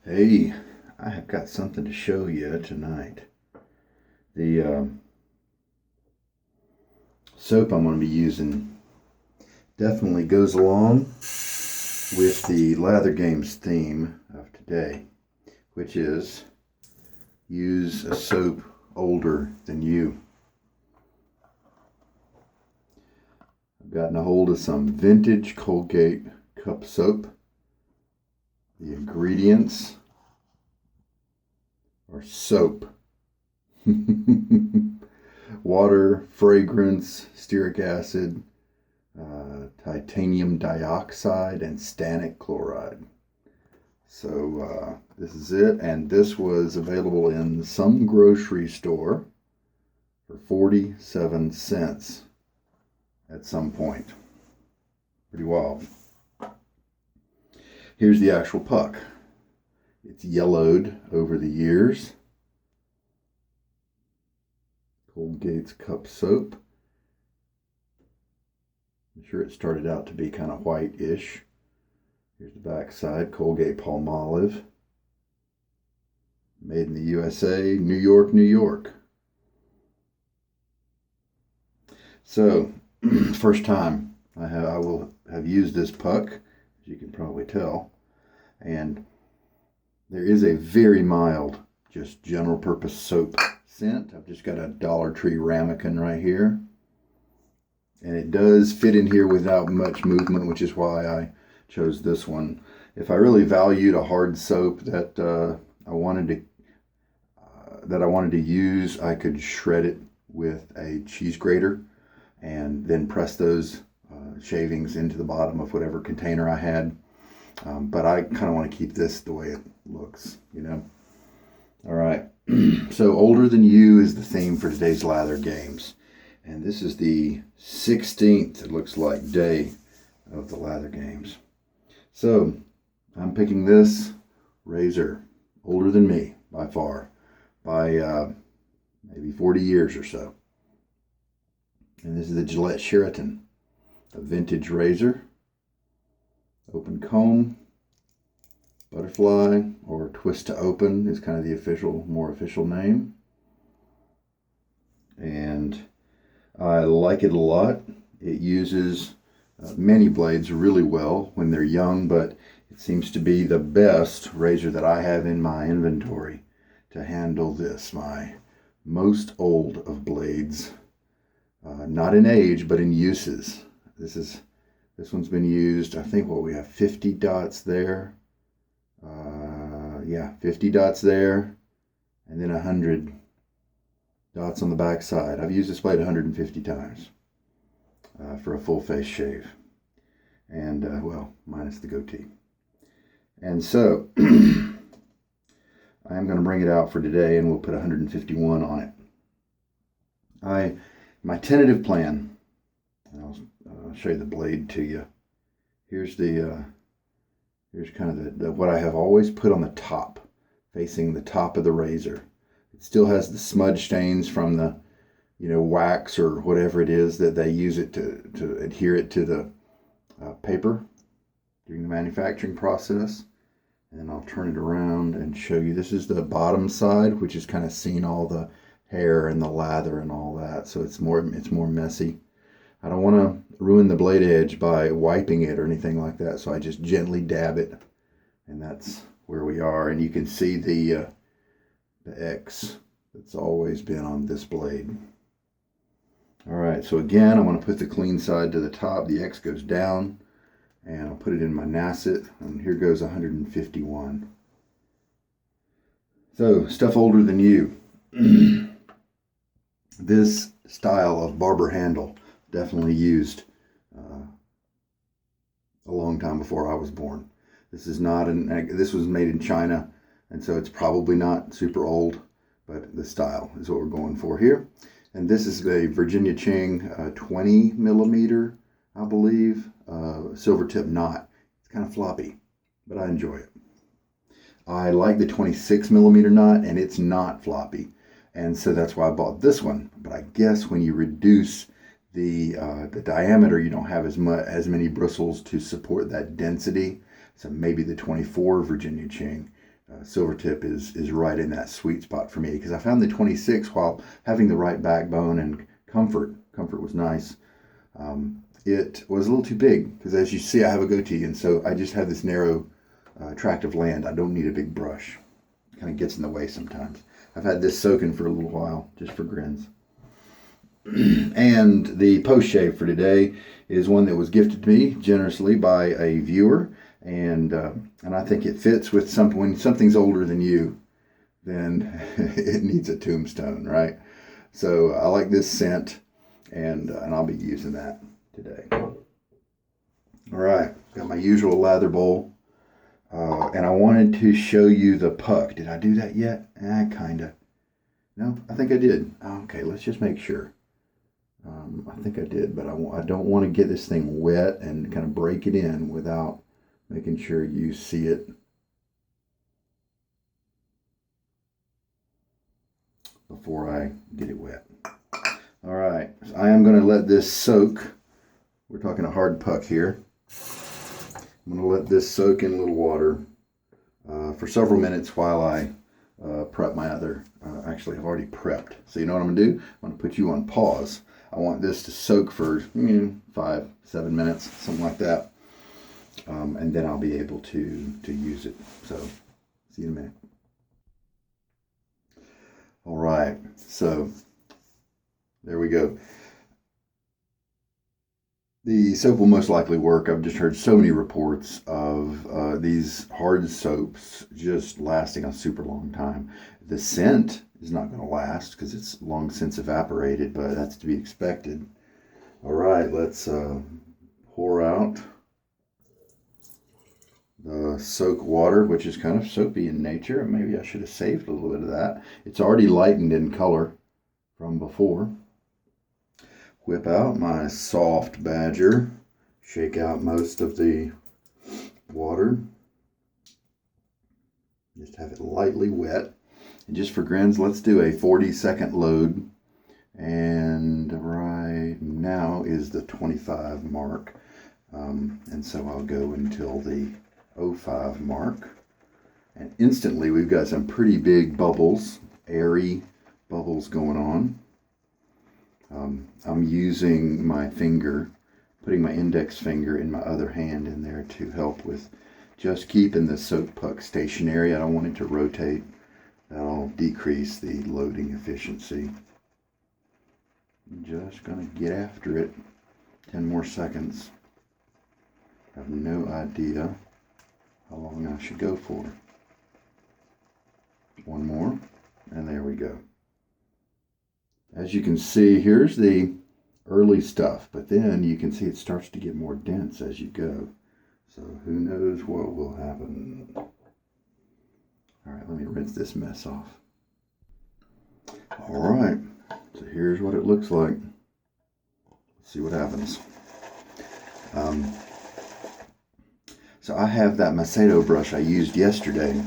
Hey, I have got something to show you tonight. The soap I'm going to be using definitely goes along with the Lather Games theme of today, which is use a soap older than you. I've gotten a hold of some vintage Colgate cup soap. The ingredients are soap, water, fragrance, stearic acid, titanium dioxide, and stannic chloride. So this is it, and this was available in some grocery store for 47 cents at some point. Pretty wild. Here's the actual puck. It's yellowed over the years. Colgate's cup soap. I'm sure it started out to be kind of white-ish. Here's the back side, Colgate Palmolive. Made in the USA, New York, New York. So, first time I will have used this puck, as you can probably tell. And there is a very mild, just general purpose soap scent. I've just got a Dollar Tree ramekin right here. And it does fit in here without much movement, which is why I chose this one. If I really valued a hard soap that I wanted to use, I could shred it with a cheese grater and then press those shavings into the bottom of whatever container I had. But I kind of want to keep this the way it looks, you know. All right. So older than you is the theme for today's Lather Games. And this is the 16th, it looks like, day of the Lather Games. So I'm picking this razor, older than me by far, by maybe 40 years or so. And this is the Gillette Sheraton, a vintage razor. Open comb, butterfly, or twist to open is kind of the more official name. And I like it a lot. It uses many blades really well when they're young, but it seems to be the best razor that I have in my inventory to handle this, my most old of blades. Not in age, but in uses. This one's been used, I think, we have 50 dots there. 50 dots there, and then 100 dots on the back side. I've used this blade 150 times for a full face shave. And, minus the goatee. And so, I am going to bring it out for today, and we'll put 151 on it. My tentative plan, and I'll show you the blade to you. Here's kind of the what I have always put on the top, facing the top of the razor. It still has the smudge stains from the, wax or whatever it is that they use it to adhere it to the paper during the manufacturing process. And I'll turn it around and show you. This is the bottom side, which is kind of seen all the hair and the lather and all that. So it's more messy. I don't want to ruin the blade edge by wiping it or anything like that, so I just gently dab it, and that's where we are. And you can see the X that's always been on this blade. All right, so again, I want to put the clean side to the top. The X goes down, and I'll put it in my Nacet, and here goes 151. So, stuff older than you. This style of barber handle definitely used a long time before I was born. This is not this was made in China, and so it's probably not super old, but the style is what we're going for here. And this is a Virginia Cheng 20 millimeter, I believe, Silvertip knot. It's kind of floppy, but I enjoy it. I like the 26 millimeter knot, and it's not floppy, and so that's why I bought this one. But I guess when you reduce the diameter, you don't have as many bristles to support that density. So maybe the 24 Virginia Cheng Silvertip is right in that sweet spot for me, because I found the 26, while having the right backbone and comfort was nice. It was a little too big, because as you see, I have a goatee, and so I just have this narrow tract of land. I don't need a big brush. It kind of gets in the way sometimes. I've had this soaking for a little while, just for grins. And the post shave for today is one that was gifted to me generously by a viewer, and I think it fits with when something's older than you, then it needs a Tombstone, right? So I like this scent, and I'll be using that today. All right, got my usual lather bowl, and I wanted to show you the puck. Did I do that yet? Kinda. No, I think I did. Okay, let's just make sure. I think I did, but I don't want to get this thing wet and kind of break it in without making sure you see it before I get it wet. All right, so I am going to let this soak. We're talking a hard puck here. I'm going to let this soak in a little water for several minutes while I prep my other. Actually, I've already prepped. So you know what I'm going to do? I'm going to put you on pause. I want this to soak for 5-7 minutes, something like that. And then I'll be able to use it. So, see you in a minute. All right, so there we go. The soap will most likely work. I've just heard so many reports of these hard soaps just lasting a super long time. The scent is not going to last because it's long since evaporated, but that's to be expected. All right, let's pour out the soak water, which is kind of soapy in nature. Maybe I should have saved a little bit of that. It's already lightened in color from before. Whip out my soft badger. Shake out most of the water. Just have it lightly wet. And just for grins, let's do a 40-second load. And right now is the 25 mark. And so I'll go until the 05 mark. And instantly we've got some pretty big bubbles, airy bubbles going on. I'm using my finger, putting my index finger in my other hand in there to help with just keeping the soap puck stationary. I don't want it to rotate. That'll decrease the loading efficiency. I'm just going to get after it. 10 more seconds. I have no idea how long I should go for. One more, and there we go. As you can see, here's the early stuff, but then you can see it starts to get more dense as you go. So who knows what will happen. All right, let me rinse this mess off. All right, so here's what it looks like. Let's see what happens. So I have that Macedo brush I used yesterday.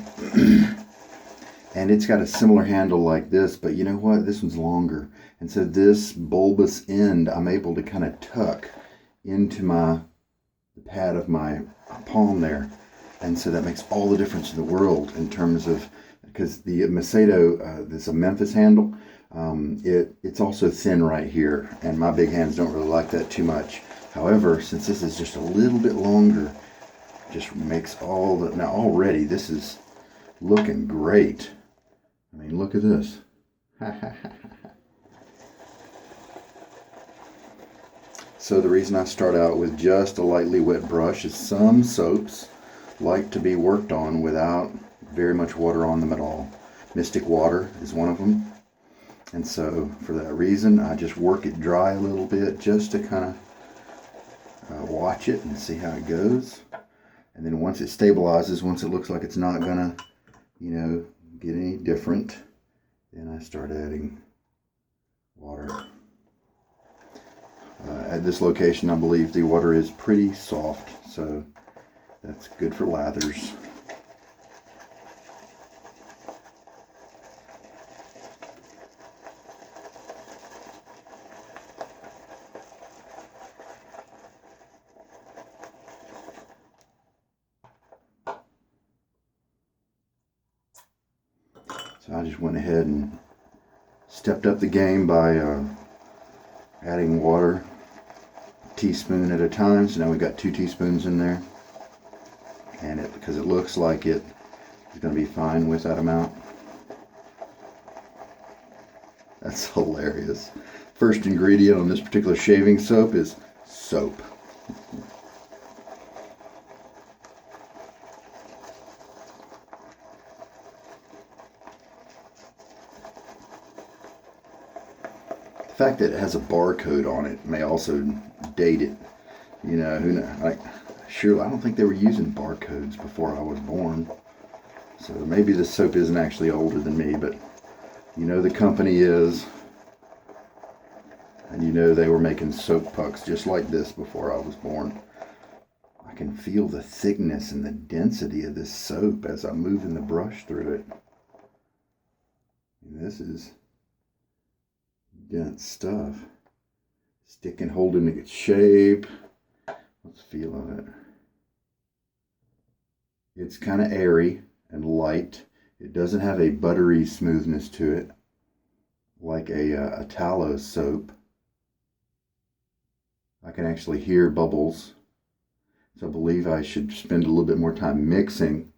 And it's got a similar handle like this, but you know what? This one's longer. And so this bulbous end, I'm able to kind of tuck into the pad of my palm there. And so that makes all the difference in the world in terms of, because the Macedo, this is a Memphis handle, it's also thin right here. And my big hands don't really like that too much. However, since this is just a little bit longer, just makes all the, now already this is looking great. I mean, look at this. So the reason I start out with just a lightly wet brush is some soaps like to be worked on without very much water on them at all. Mystic Water is one of them. And so for that reason, I just work it dry a little bit just to kind of watch it and see how it goes. And then once it stabilizes, once it looks like it's not gonna, get any different, then I start adding water. At this location, I believe the water is pretty soft, so that's good for lathers. So I just went ahead and stepped up the game by adding water a teaspoon at a time. So now we got 2 teaspoons in there, and because it looks like it is going to be fine with that amount. That's hilarious. First ingredient on this particular shaving soap is soap. The fact that it has a barcode on it may also date it. You know, who knows? Surely, I don't think they were using barcodes before I was born. So maybe this soap isn't actually older than me, but you know the company is. And you know they were making soap pucks just like this before I was born. I can feel the thickness and the density of this soap as I'm moving the brush through it. And this is dense stuff. Sticking, holding its shape. Let's feel of it. It's kind of airy and light. It doesn't have a buttery smoothness to it like a tallow soap. I can actually hear bubbles. So I believe I should spend a little bit more time mixing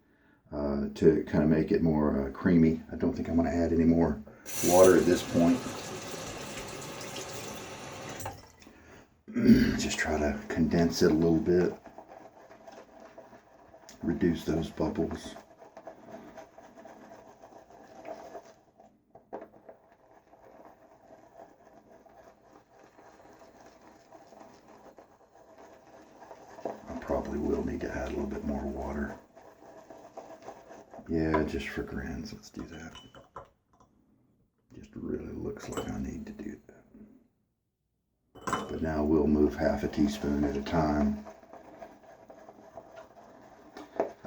to kind of make it more creamy. I don't think I'm going to add any more water at this point. Just try to condense it a little bit. Reduce those bubbles. Probably will need to add a little bit more water. Yeah, just for grins, let's do that. Just really looks like I need to do that. But now we'll move half a teaspoon at a time.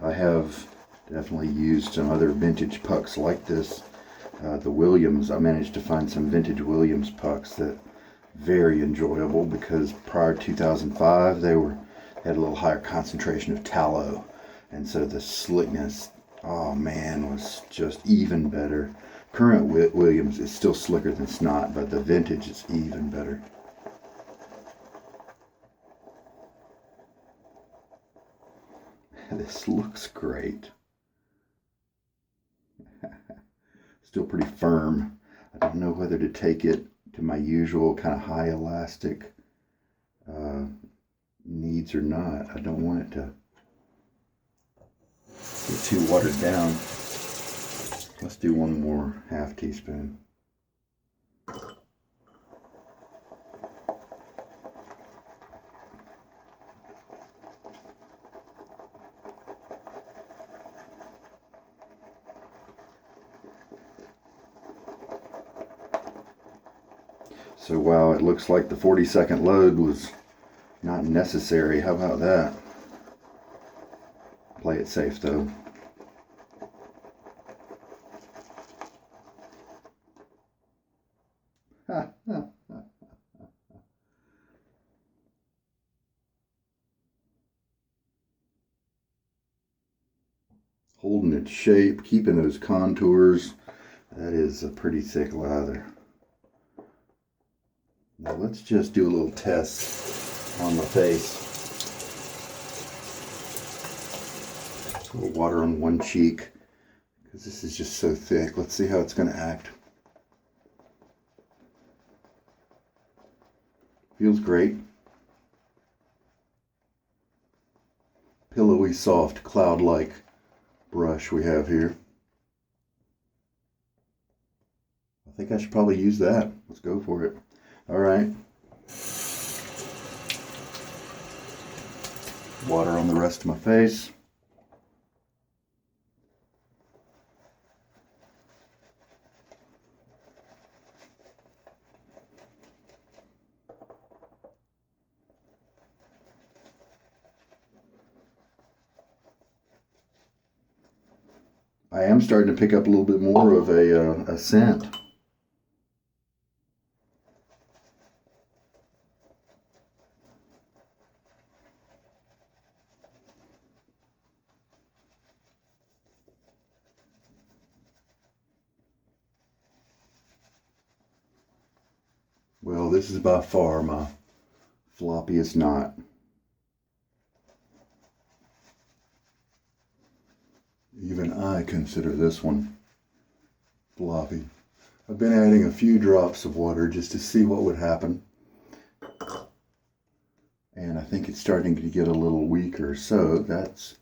I have definitely used some other vintage pucks like this. The Williams, I managed to find some vintage Williams pucks that very enjoyable because prior to 2005 they had a little higher concentration of tallow, and so the slickness, oh man, was just even better. Current Williams is still slicker than snot, but the vintage is even better. This looks great. Still pretty firm. I don't know whether to take it to my usual kind of high elastic needs or not. I don't want it to get too watered down. Let's do one more half teaspoon. So wow, it looks like the 40-second load was not necessary. How about that? Play it safe though. Holding its shape, keeping those contours. That is a pretty thick lather. Now let's just do a little test on my face. A little water on one cheek because this is just so thick. Let's see how it's going to act. Feels great. Pillowy, soft, cloud-like brush we have here. I think I should probably use that. Let's go for it. All right. Water on the rest of my face. I am starting to pick up a little bit more of a scent. Oh, this is by far my floppiest knot. Even I consider this one floppy. I've been adding a few drops of water just to see what would happen. And I think it's starting to get a little weaker, so that's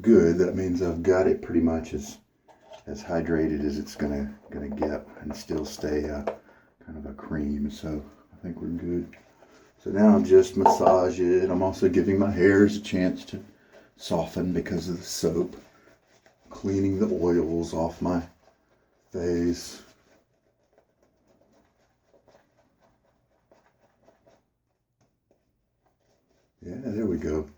good. That means I've got it pretty much as hydrated as it's gonna get and still stay kind of a cream. So I think we're good. So now I'll just massage it. I'm also giving my hairs a chance to soften because of the soap. Cleaning the oils off my face. Yeah, there we go.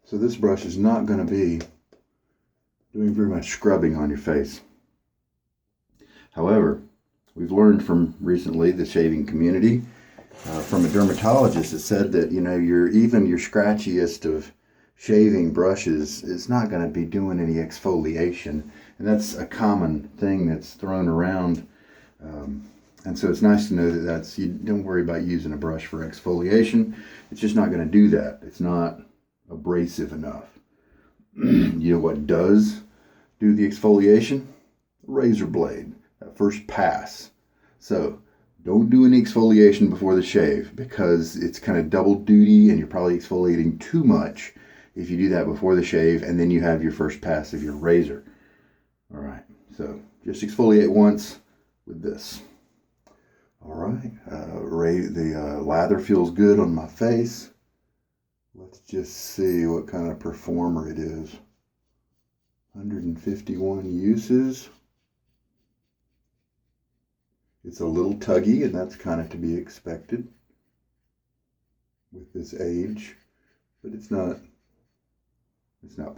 So this brush is not going to be doing very much scrubbing on your face. However, we've learned from recently the shaving community, from a dermatologist that said that, you know, your scratchiest of shaving brushes is not going to be doing any exfoliation. And that's a common thing that's thrown around. And so it's nice to know that you don't worry about using a brush for exfoliation. It's just not going to do that. It's not abrasive enough. You know what does do the exfoliation? Razor blade, that first pass. So don't do any exfoliation before the shave because it's kind of double duty and you're probably exfoliating too much if you do that before the shave and then you have your first pass of your razor. All right, so just exfoliate once with this. All right, the lather feels good on my face. Let's just see what kind of performer it is. 151 uses. It's a little tuggy, and that's kind of to be expected with this age, but it's not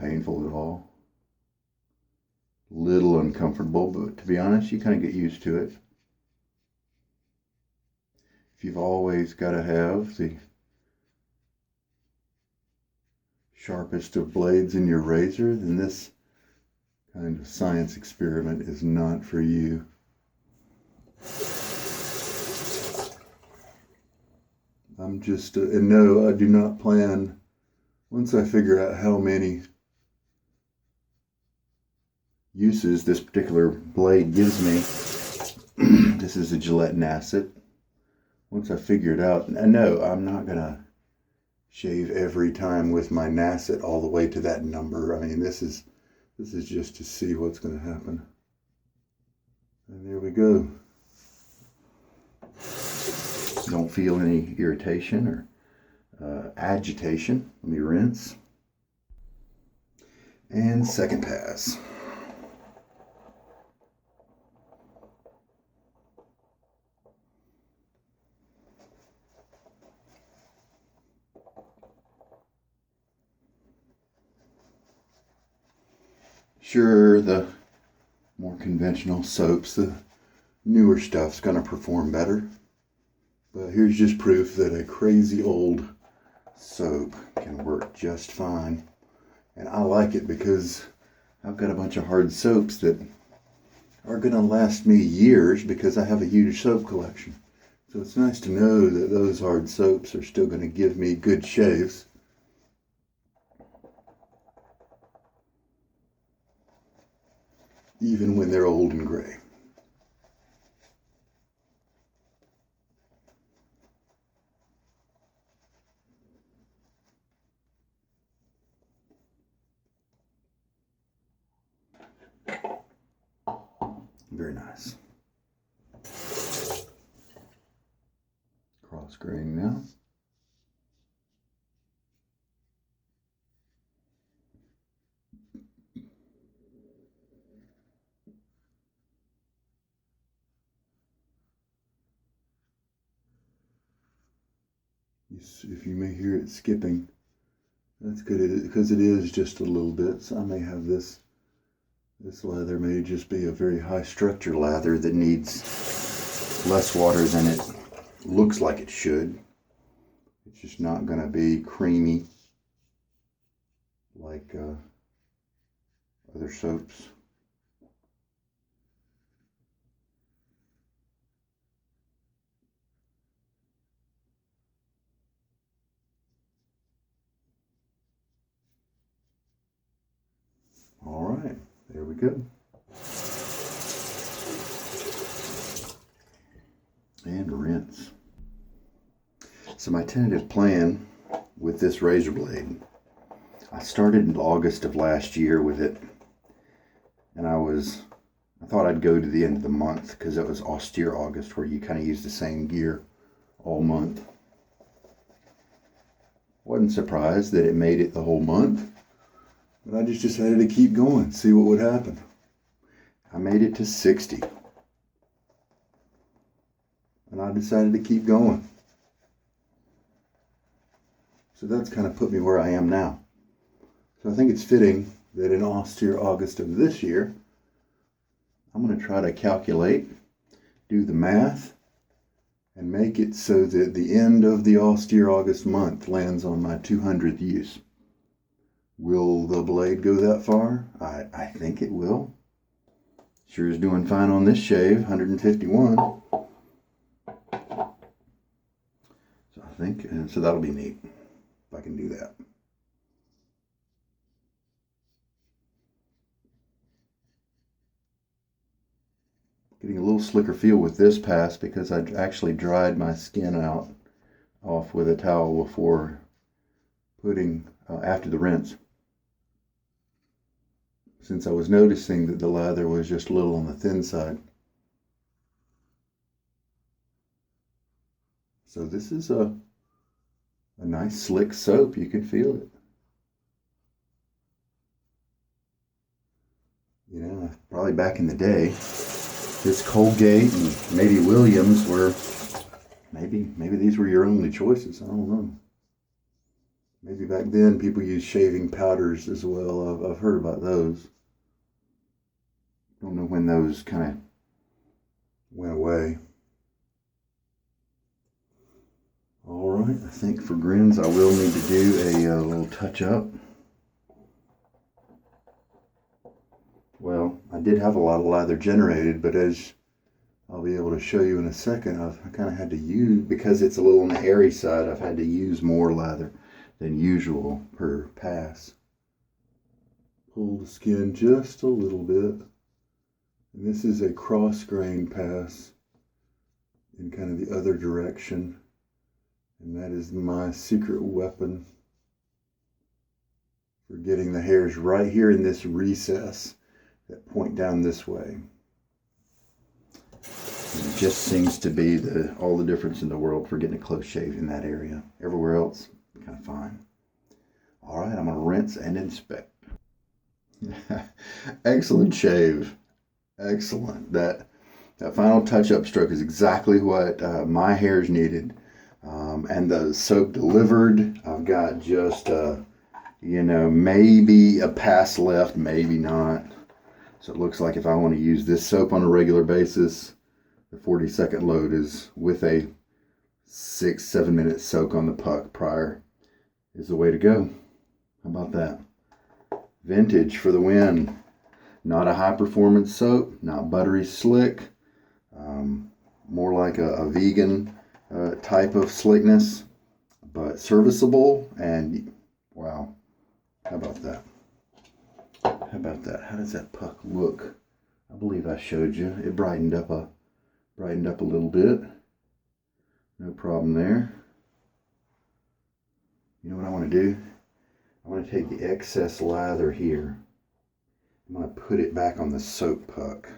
painful at all. Little uncomfortable, but to be honest, you kind of get used to it. If you've always got to have the sharpest of blades in your razor, then this kind of science experiment is not for you. I'm just, and no, I do not plan, once I figure out how many uses this particular blade gives me, this is a Gillette Nacet. Once I figure it out, and no, I'm not going to shave every time with my Nacet all the way to that number. I mean, this is just to see what's going to happen. And there we go. Don't feel any irritation or agitation. Let me rinse. And second pass. Sure, the more conventional soaps, the newer stuff's going to perform better. But here's just proof that a crazy old soap can work just fine. And I like it because I've got a bunch of hard soaps that are going to last me years because I have a huge soap collection. So it's nice to know that those hard soaps are still going to give me good shaves. Even when they're old and gray. Very nice. Cross grain now. If you may hear it skipping, that's good because it is just a little bit. So I may have this lather may just be a very high structure lather that needs less water than it looks like it should. It's just not going to be creamy like other soaps. All right, there we go. And rinse. So my tentative plan with this razor blade, I started in August of last year with it, and I thought I'd go to the end of the month because it was austere August, where you kind of use the same gear all month. Wasn't surprised that it made it the whole month, but I just decided to keep going, see what would happen. I made it to 60, and I decided to keep going. So that's kind of put me where I am now. So I think it's fitting that in austere August of this year, I'm going to try to calculate, do the math, and make it so that the end of the austere August month lands on my 200th use. Will the blade go that far? I think it will. Sure is doing fine on this shave, 151. So I think, and so that'll be neat if I can do that. Getting a little slicker feel with this pass because I actually dried my skin off with a towel before putting, after the rinse. Since I was noticing that the lather was just a little on the thin side. So this is a nice slick soap, you can feel it. You know, probably back in the day, this Colgate and maybe Williams were, maybe these were your only choices. I don't know. Maybe back then people used shaving powders as well. I've heard about those. Don't know when those kind of went away. All right, I think for grins I will need to do a little touch up. Well, I did have a lot of lather generated, but as I'll be able to show you in a second, I kind of had to use, because it's a little on the airy side, I've had to use more lather than usual per pass. Pull the skin just a little bit. And this is a cross-grain pass in kind of the other direction. And that is my secret weapon for getting the hairs right here in this recess that point down this way. And it just seems to be all the difference in the world for getting a close shave in that area. Everywhere else, kind of fine. All right, I'm going to rinse and inspect. Excellent shave. Excellent. That final touch-up stroke is exactly what my hairs needed. And the soap delivered. I've got just, maybe a pass left, maybe not. So it looks like if I want to use this soap on a regular basis, the 40-second load is with a 6-7 minute soak on the puck prior is the way to go. How about that? Vintage for the win. Not a high performance soap, not buttery slick, more like a vegan type of slickness, but serviceable, and wow, how about that? How about that? How does that puck look? I believe I showed you. It brightened up a little bit. No problem there. You know what I want to do? I want to take the excess lather here. I'm going to put it back on the soap puck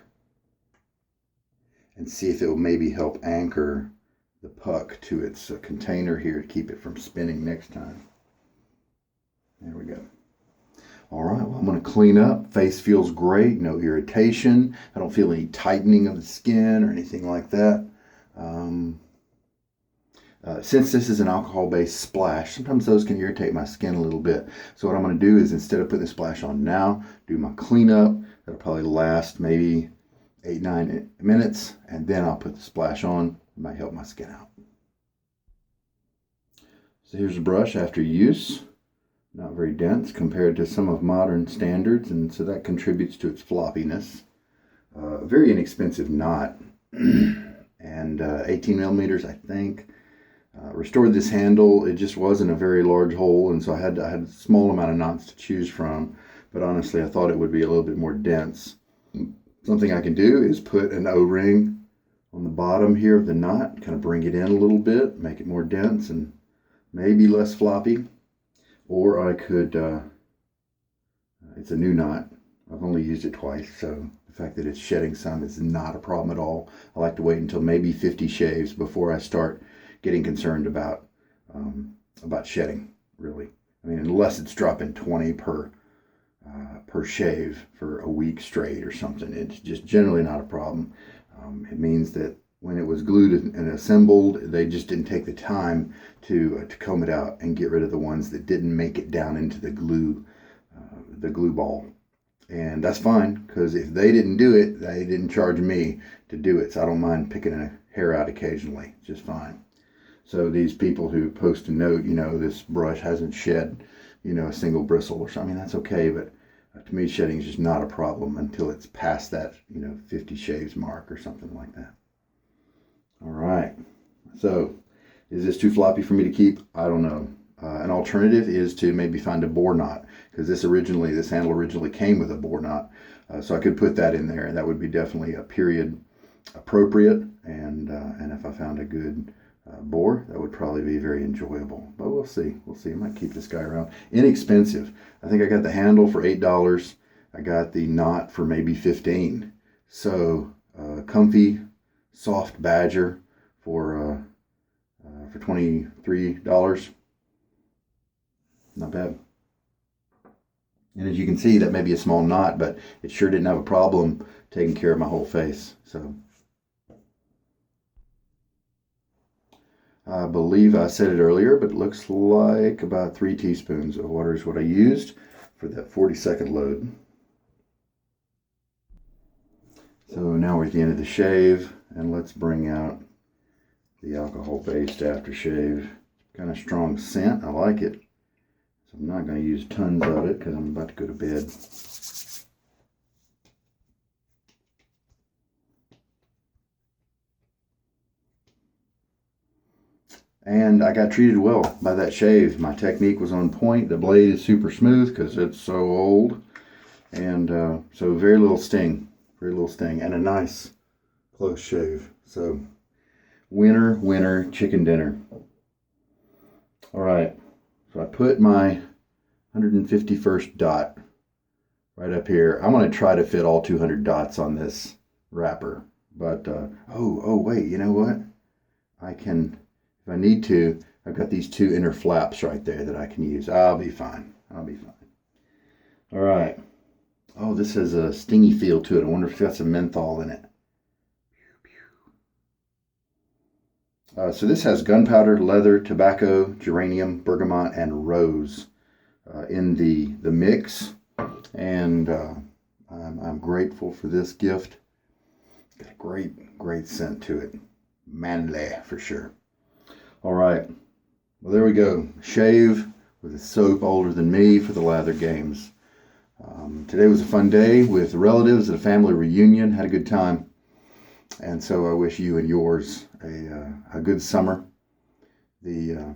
and see if it will maybe help anchor the puck to its container here to keep it from spinning next time. There we go. All right, well, I'm going to clean up. Face feels great, no irritation. I don't feel any tightening of the skin or anything like that. Since this is an alcohol-based splash, sometimes those can irritate my skin a little bit. So what I'm going to do is, instead of putting the splash on now, do my cleanup. That'll probably last maybe 8-9 minutes, and then I'll put the splash on. It might help my skin out. So here's the brush after use. not very dense compared to some of modern standards, and so that contributes to its floppiness. Very inexpensive knot, and 18 millimeters, I think. Restored this handle. It just wasn't a very large hole, and so I had a small amount of knots to choose from, but honestly I thought it would be a little bit more dense. Something I can do is put an O-ring on the bottom here of the knot, kind of bring it in a little bit, make it more dense and maybe less floppy. Or I could, it's a new knot. I've only used it twice, so the fact that it's shedding some is not a problem at all. I like to wait until maybe 50 shaves before I start getting concerned about shedding, really. I mean, unless it's dropping 20 per shave for a week straight or something, it's just generally not a problem. It means that when it was glued and assembled, they just didn't take the time to comb it out and get rid of the ones that didn't make it down into the glue ball. And that's fine, because if they didn't do it, they didn't charge me to do it. So I don't mind picking a hair out occasionally, just fine. So these people who post a note, this brush hasn't shed, a single bristle or something, I mean, that's okay, but to me, shedding is just not a problem until it's past that, 50 shaves mark or something like that. All right. So, is this too floppy for me to keep? I don't know. An alternative is to maybe find a bore knot, because this handle originally came with a bore knot. So I could put that in there, and that would be definitely a period appropriate. And if I found a good bore, that would probably be very enjoyable. But we'll see. I might keep this guy around. Inexpensive. I think I got the handle for $8. I got the knot for maybe $15. So comfy, soft badger for $23. Not bad. And as you can see, that may be a small knot, but it sure didn't have a problem taking care of my whole face. So I believe I said it earlier, but it looks like about 3 teaspoons of water is what I used for that 40-second load. So now we're at the end of the shave, and let's bring out the alcohol-based aftershave. Kind of strong scent. I like it. So I'm not going to use tons of it because I'm about to go to bed. And I got treated well by that shave. My technique was on point. The blade is super smooth because it's so old. And so very little sting. And a nice close shave. So winner, chicken dinner. All right. So I put my 151st dot right up here. I'm going to try to fit all 200 dots on this wrapper. But, oh, wait, you know what? I can... If I need to, I've got these 2 inner flaps right there that I can use. I'll be fine. All right. Oh, this has a stingy feel to it. I wonder if it's got some menthol in it. So this has gunpowder, leather, tobacco, geranium, bergamot, and rose in the mix. And I'm grateful for this gift. Got a great scent to it. Manly, for sure. All right, well, there we go. Shave with a soap older than me for the Lather games. Today was a fun day with relatives at a family reunion. Had a good time. And so I wish you and yours a good summer. I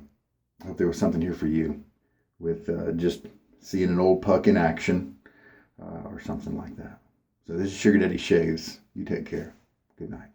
hope there was something here for you with just seeing an old puck in action or something like that. So this is Sugar Daddy Shaves. You take care. Good night.